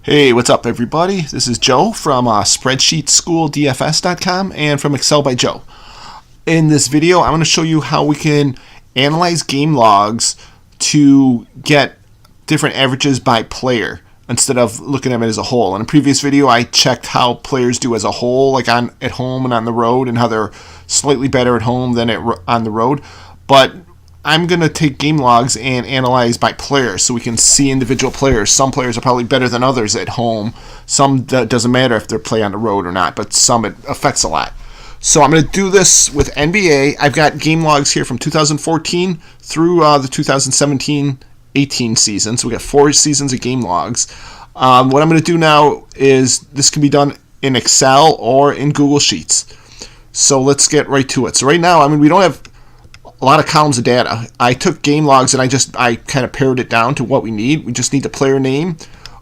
Hey, what's up, everybody? This is Joe from SpreadsheetSchoolDFS.com and from Excel by Joe. In this video, I'm going to show you how we can analyze game logs to get different averages by player instead of looking at them as a whole. In a previous video, I checked how players do as a whole, like at home and on the road, and how they're slightly better at home than on the road. But I'm going to take game logs and analyze by players so we can see individual players. Some players are probably better than others at home. Some doesn't matter if they play on the road or not, but some it affects a lot. So I'm going to do this with NBA. I've got game logs here from 2014 through the 2017-18 season. So we got 4 seasons of game logs. What I'm going to do now is this can be done in Excel or in Google Sheets. So let's get right to it. So right now, we don't have a lot of columns of data. I took game logs and I kind of pared it down to what we need. We just need the player name,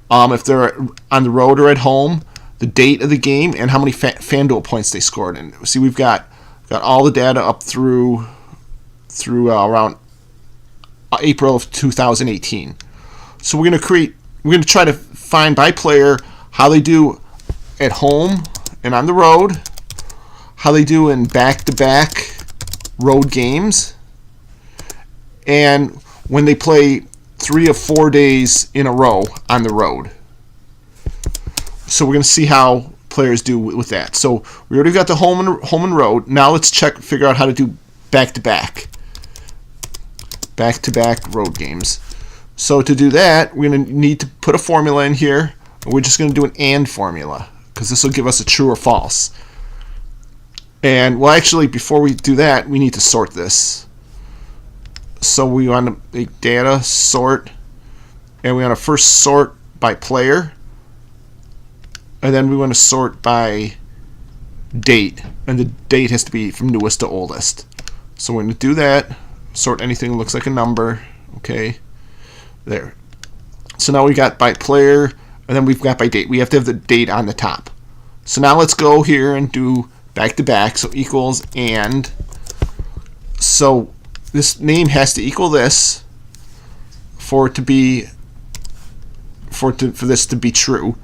if they're on the road or at home, the date of the game, and how many FanDuel points they scored. And see, we've got all the data up through around April of 2018. So we're going to try to find by player how they do at home and on the road, how they do in back-to-back road games, and when they play 3 of 4 days in a row on the road. So we're going to see how players do with that. So we already got the home and road. Now let's figure out how to do back-to-back road games. So to do that, we're going to need to put a formula in here. We're just going to do an AND formula because this will give us a true or false. And, well, actually, before we do that, we need to sort this. So we want to make data, sort, and we want to first sort by player, and then we want to sort by date, and the date has to be from newest to oldest. So we're going to do that, sort anything that looks like a number, okay, there. So now we got by player, and then we've got by date. We have to have the date on the top. So now let's go here and do back-to-back, so equals and. So this name has to equal this for this to be true.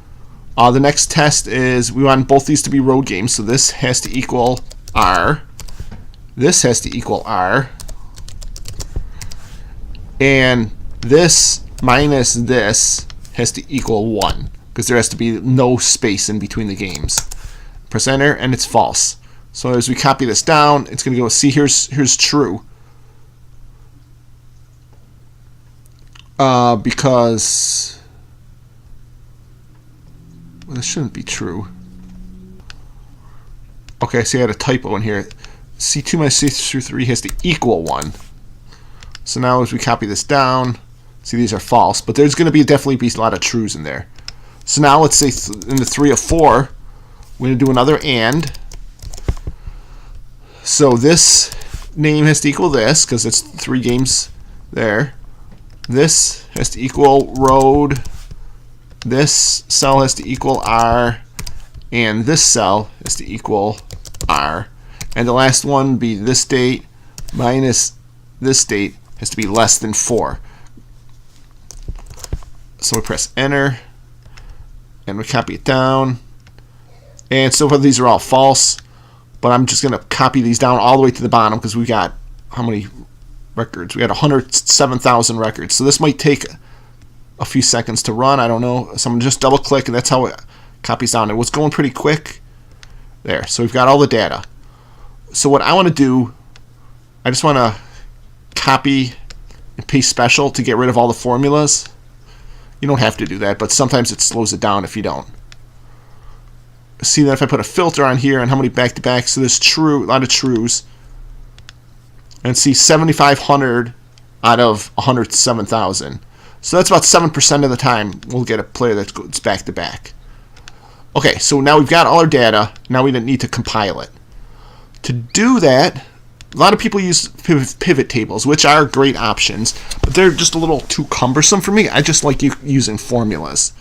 The next test is we want both these to be road games, so this has to equal R. This has to equal R. And this minus this has to equal 1, because there has to be no space in between the games. Press enter, and it's false. So as we copy this down, it's going to go, see, here's true. Because, well, this shouldn't be true. Okay, see, I had a typo in here. C2 minus C3 has to equal 1. So now as we copy this down, see, these are false, but there's going to definitely be a lot of trues in there. So now let's say in the 3 of 4, we're going to do another AND. So this name has to equal this, because it's 3 games there. This has to equal road. This cell has to equal R. And this cell has to equal R. And the last one would be this date minus this date has to be less than 4. So we press enter, and we copy it down. And so far these are all false, but I'm just going to copy these down all the way to the bottom because we got how many records? We got 107,000 records. So this might take a few seconds to run. I don't know. So I'm going to just double click, and that's how it copies down. It was going pretty quick there. So we've got all the data. So what I want to do, I just want to copy and paste special to get rid of all the formulas. You don't have to do that, but sometimes it slows it down if you don't. See that if I put a filter on here and how many back-to-backs, so there's a lot of trues, and see 7,500 out of 107,000. So that's about 7% of the time we'll get a player that's back-to-back. Okay, so now we've got all our data. Now we need to compile it. To do that, a lot of people use pivot tables, which are great options, but they're just a little too cumbersome for me. I just like using formulas.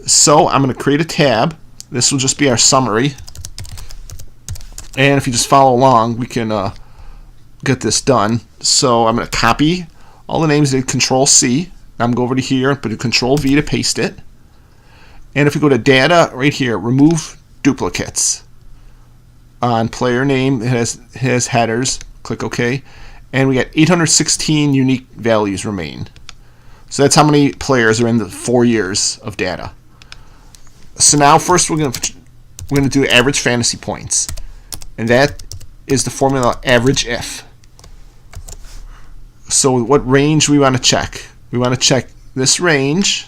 So I'm going to create a tab. This will just be our summary. And if you just follow along, we can get this done. So I'm going to copy all the names, Control C. I'm going to go over to here, put a Control V to paste it. And if we go to data right here, remove duplicates. On player name, it has headers. Click OK. And we got 816 unique values remain. So that's how many players are in the 4 years of data. So now first we're going to do average fantasy points. And that is the formula average if. So what range we want to check? We want to check this range.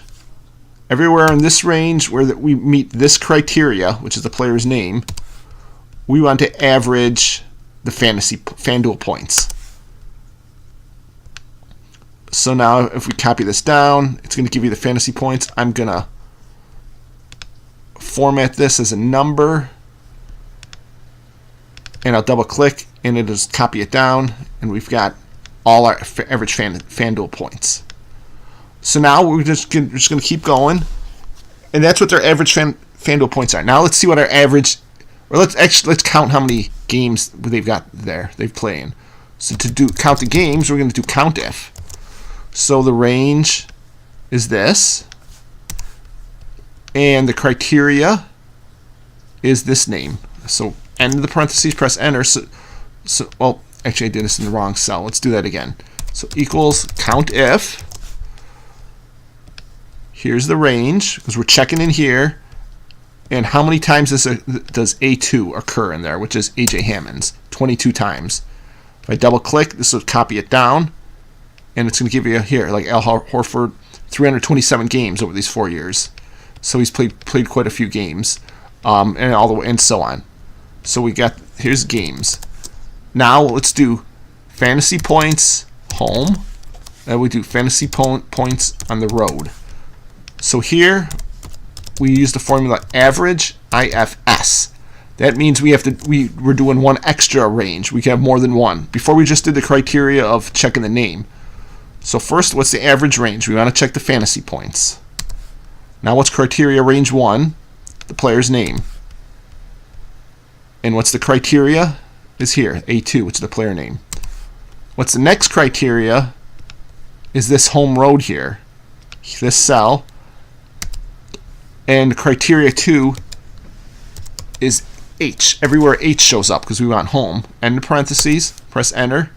Everywhere in this range where we meet this criteria, which is the player's name, we want to average the FanDuel points. So now if we copy this down, it's going to give you the fantasy points. I'm going to format this as a number, and I'll double click and it'll just copy it down, and we've got all our average FanDuel points. So now we're just going to keep going, and that's what their average FanDuel points are. Now let's see what our average, or let's count how many games they've got there they've playing. So to count the games, we're going to do count if. So the range is this, and the criteria is this name. So end of the parentheses, press enter. So well, actually I did this in the wrong cell. Let's do that again. So equals count if. Here's the range, because we're checking in here. And how many times does A2 occur in there, which is AJ Hammond's? 22 times. If I double click, this will copy it down. And it's going to give you here, like Al Horford, 327 games over these 4 years. So he's played quite a few games, and all the way, and so on. So we got, here's games. Now let's do fantasy points home. Then we do fantasy points on the road. So here we use the formula average IFS. That means we're doing one extra range. We can have more than one. Before we just did the criteria of checking the name. So first, what's the average range? We want to check the fantasy points. Now what's criteria range 1? The player's name. And what's the criteria? Is here, A2, which is the player name. What's the next criteria? Is this home road here. This cell. And criteria 2 is H. Everywhere H shows up because we want home. End parentheses, press enter.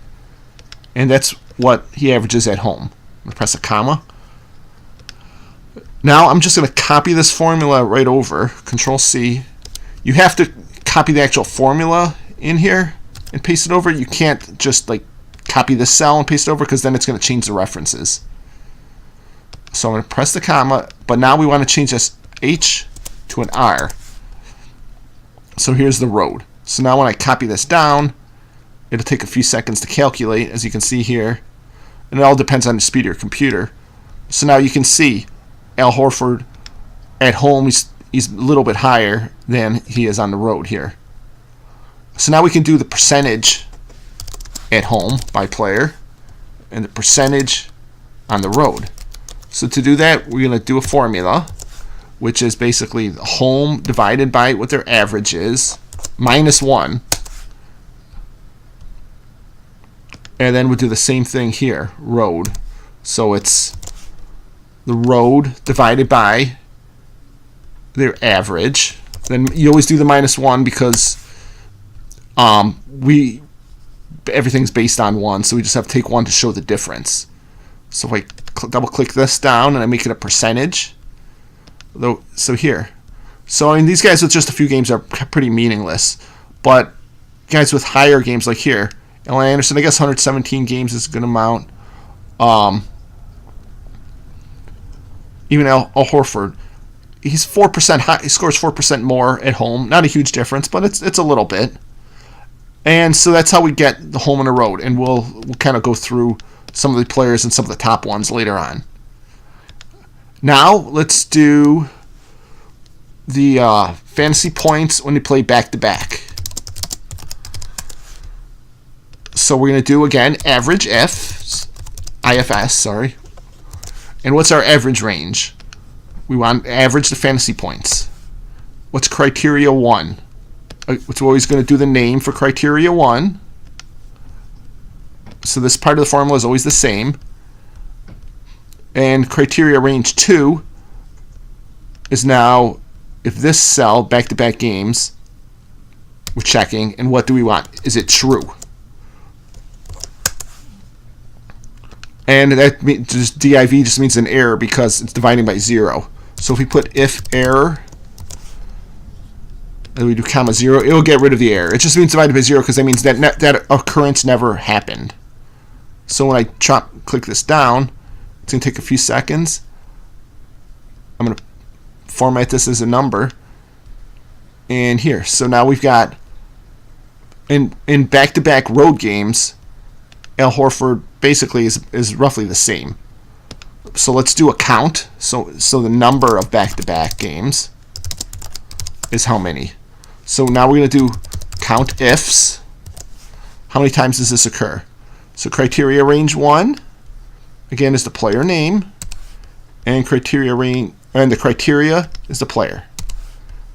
And that's what he averages at home. I'm going to press a comma. Now I'm just going to copy this formula right over. Control C. You have to copy the actual formula in here and paste it over. You can't just like copy this cell and paste it over, because then it's going to change the references. So I'm going to press the comma, but now we want to change this H to an R. So here's the road. So now when I copy this down, it'll take a few seconds to calculate, as you can see here. And it all depends on the speed of your computer. So now you can see Al Horford at home, he's a little bit higher than he is on the road here. So now we can do the percentage at home by player and the percentage on the road. So to do that, we're going to do a formula, which is basically the home divided by what their average is, minus 1. And then we'll do the same thing here, road. So it's the road divided by their average. Then you always do the minus 1 because everything's based on 1, so we just have to take 1 to show the difference. So if I double click this down and I make it a percentage, so here. So I mean, these guys with just a few games are pretty meaningless, but guys with higher games like here, Allen Anderson, I guess 117 games is a good amount. Even Al Horford, he's 4% high. He scores 4% more at home. Not a huge difference, but it's a little bit. And so that's how we get the home and the road. And we'll kind of go through some of the players and some of the top ones later on. Now let's do the fantasy points when you play back-to-back. So we're going to do, again, average IFS, sorry. And what's our average range? We want to average the fantasy points. What's criteria 1? We're always going to do the name for criteria 1. So this part of the formula is always the same. And criteria range 2 is now, if this cell, back-to-back games, we're checking, and what do we want? Is it true? And that just div just means an error because it's dividing by 0. So if we put if error, and we do comma 0, it'll get rid of the error. It just means divided by 0 because that means that occurrence never happened. So when I click this down, it's going to take a few seconds. I'm going to format this as a number. And here, so now we've got, in back-to-back road games, Al Horford basically is roughly the same. So let's do a count. So the number of back-to-back games is how many. So now we're going to do count ifs. How many times does this occur? So criteria range 1, again, is the player name, and the criteria is the player.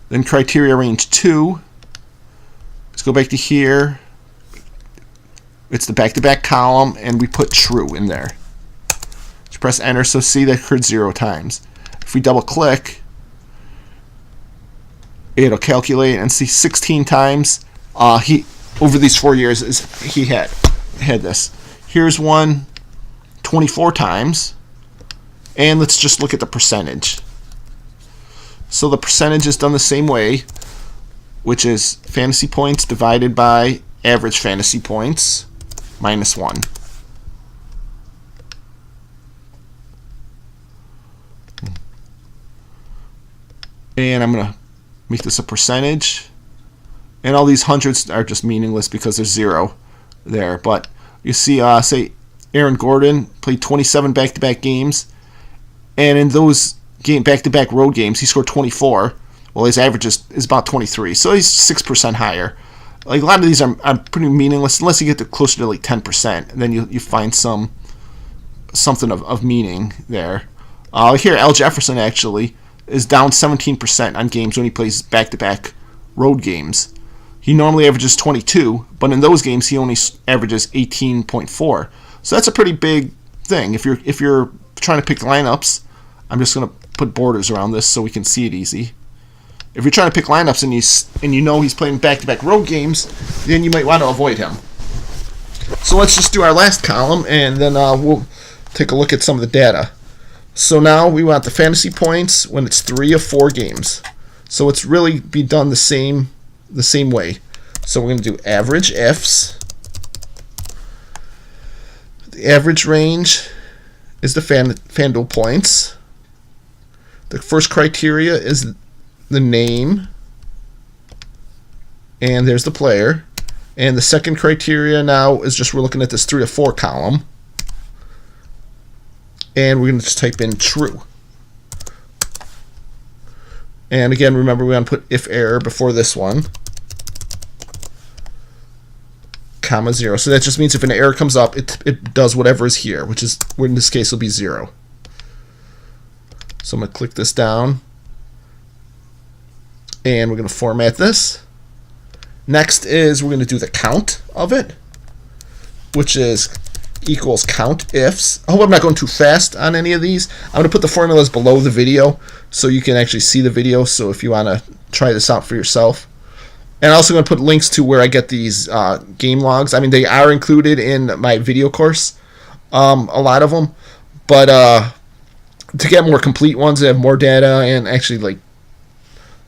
Then criteria range 2, let's go back to here. It's the back-to-back column, and we put true in there. Let's press enter, so see that occurred 0 times. If we double-click, it'll calculate and see 16 times. Over these 4 years, he had this. Here's one 24 times, and let's just look at the percentage. So the percentage is done the same way, which is fantasy points divided by average fantasy points minus 1. And I'm going to make this a percentage. And all these hundreds are just meaningless because there's 0 there. But you see, say, Aaron Gordon played 27 back-to-back games. And in those back-to-back road games, he scored 24. Well, his average is about 23. So he's 6% higher. Like, a lot of these are pretty meaningless unless you get to closer to like 10%. And then you find something of meaning there. Here, Al Jefferson actually is down 17% on games when he plays back-to-back road games. He normally averages 22, but in those games he only averages 18.4. So that's a pretty big thing. If you're trying to pick lineups, I'm just going to put borders around this so we can see it easy. If you're trying to pick lineups and you know he's playing back-to-back road games, then you might want to avoid him. So let's just do our last column, and then we'll take a look at some of the data. So now we want the fantasy points when it's 3 of 4 games. So it's really be done the same way. So we're going to do average ifs. The average range is the FanDuel points. The first criteria is the name, and there's the player. And the second criteria now is just we're looking at this 3 of 4 column. And we're going to just type in true. And again, remember we want to put if error before this one, comma 0. So that just means if an error comes up, it does whatever is here, which is, in this case, will be 0. So I'm going to click this down, and we're going to format this. Next is we're going to do the count of it, which is equals count ifs. I hope I'm not going too fast on any of these. I'm going to put the formulas below the video so you can actually see the video, so if you want to try this out for yourself. And I'm also going to put links to where I get these game logs. I mean, they are included in my video course, a lot of them, but to get more complete ones that have more data and actually like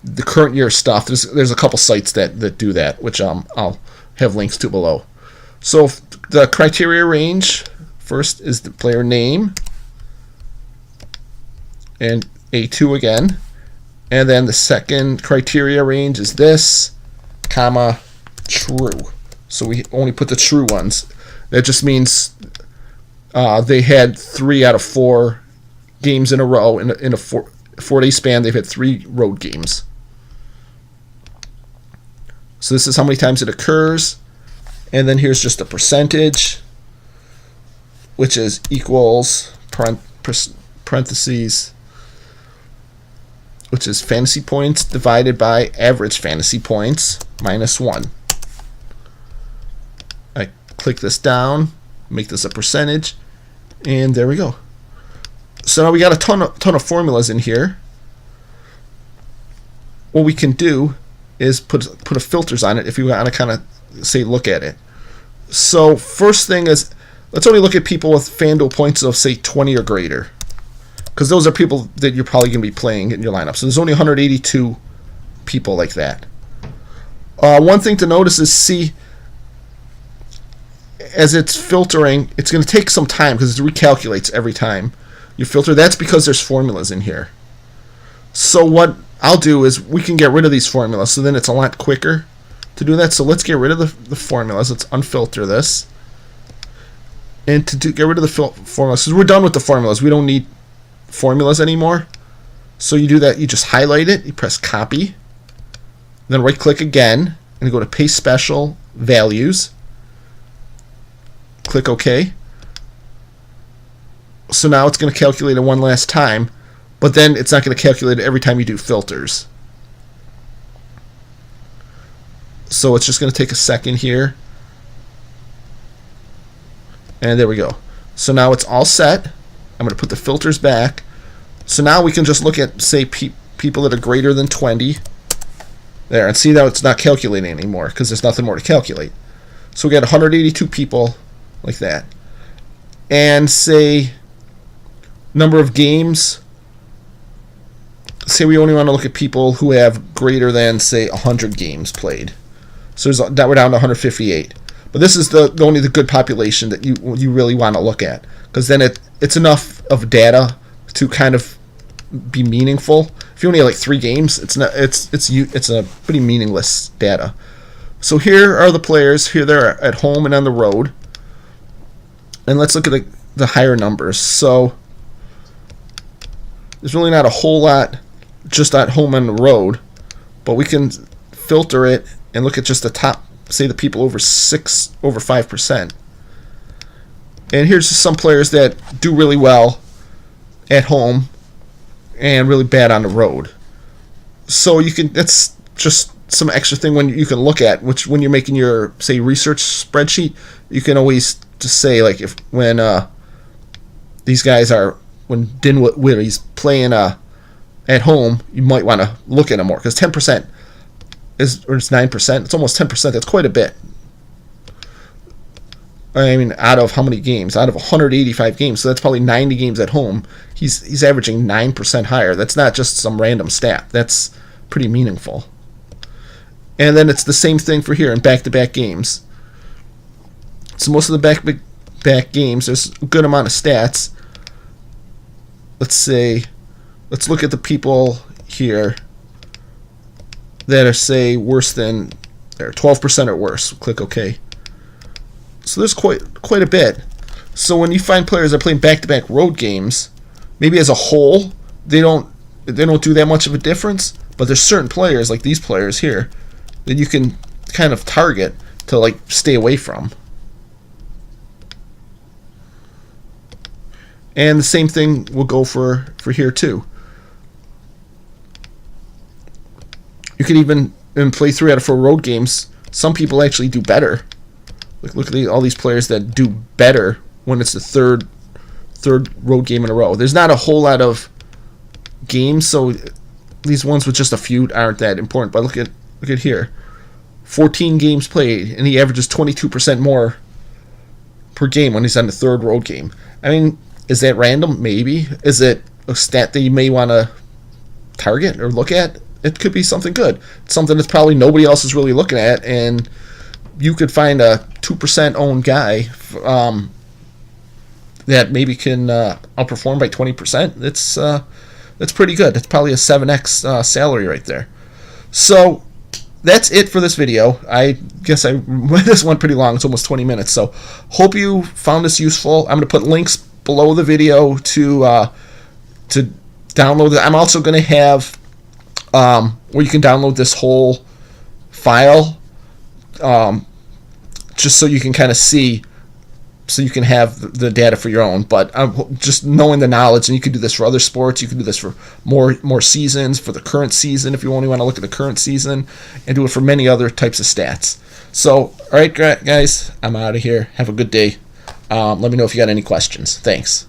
the current year stuff, there's a couple sites that do that, which I'll have links to below. So the criteria range first is the player name and A2 again, and then the second criteria range is this, comma true. So we only put the true ones. That just means they had 3 out of 4 games in a row in a 4-day span. They've had 3 road games. So this is how many times it occurs. And then here's just a percentage, which is equals parentheses, which is fantasy points divided by average fantasy points minus 1. I click this down, make this a percentage, and there we go. So now we got a ton of formulas in here. what we can do is put a filters on it if you want to kind of say look at it. So first thing is, let's only look at people with FanDuel points of say 20 or greater, because those are people that you're probably going to be playing in your lineup. So there's only 182 people like that. One thing to notice is, see, as it's filtering, it's going to take some time because it recalculates every time you filter. That's because there's formulas in here. So what I'll do is we can get rid of these formulas, so then it's a lot quicker to do that. So let's get rid of the formulas. Let's unfilter this. And to get rid of the formulas, because we're done with the formulas. We don't need formulas anymore. So you do that, you just highlight it, you press copy, then right click again, and go to paste special values. Click OK. So now it's going to calculate it one last time, but then it's not going to calculate it every time you do filters. So it's just going to take a second here. And there we go. So now it's all set. I'm going to put the filters back. So now we can just look at, say, people that are greater than 20. There, and see that it's not calculating anymore because there's nothing more to calculate. So we got 182 people like that. And say number of games. Say we only want to look at people who have greater than, say, 100 games played. So that we're down to 158. But this is only the good population that you really want to look at, because then it's enough of data to kind of be meaningful. If you only have like 3 games, it's a pretty meaningless data. So here are the players. Here they're at home and on the road. And let's look at the higher numbers. So there's really not a whole lot just at home and the road, but we can filter it and look at just the top, say the people over 5%. And here's just some players that do really well at home and really bad on the road. So that's just some extra thing when you can look at, which when you're making your, say, research spreadsheet, you can always just say, like, when these guys are, when Dinwiddie's playing at home, you might want to look at them more, because 10% it's 9%. It's almost 10%. That's quite a bit. I mean, out of how many games? Out of 185 games, so that's probably 90 games at home. He's averaging 9% higher. That's not just some random stat. That's pretty meaningful. And then it's the same thing for here in back-to-back games. So most of the back-to-back games, there's a good amount of stats. Let's look at the people here that are, say, worse than, or 12% or worse. Click OK. So there's quite a bit. So when you find players that are playing back-to-back road games, maybe as a whole they don't do that much of a difference, but there's certain players like these players here that you can kind of target to, like, stay away from. And the same thing will go for here too. You can even play 3 out of 4 road games. Some people actually do better. Look at all these players that do better when it's the third road game in a row. There's not a whole lot of games, so these ones with just a few aren't that important. But look at here, 14 games played, and he averages 22% more per game when he's on the third road game. I mean, is that random? Maybe. Is it a stat that you may want to target or look at? It could be something good. It's something that's probably nobody else is really looking at, and you could find a 2% owned guy that maybe can outperform by 20%. That's pretty good. That's probably a 7x salary right there. So that's it for this video. I guess this went pretty long. It's almost 20 minutes. So hope you found this useful. I'm going to put links below the video to download it. I'm also going to have where you can download this whole file, just so you can kind of see, so you can have the data for your own. But just knowing the knowledge, and you can do this for other sports. You can do this for more seasons, for the current season if you only want to look at the current season, and do it for many other types of stats. So, all right, guys, I'm out of here. Have a good day. Let me know if you got any questions. Thanks.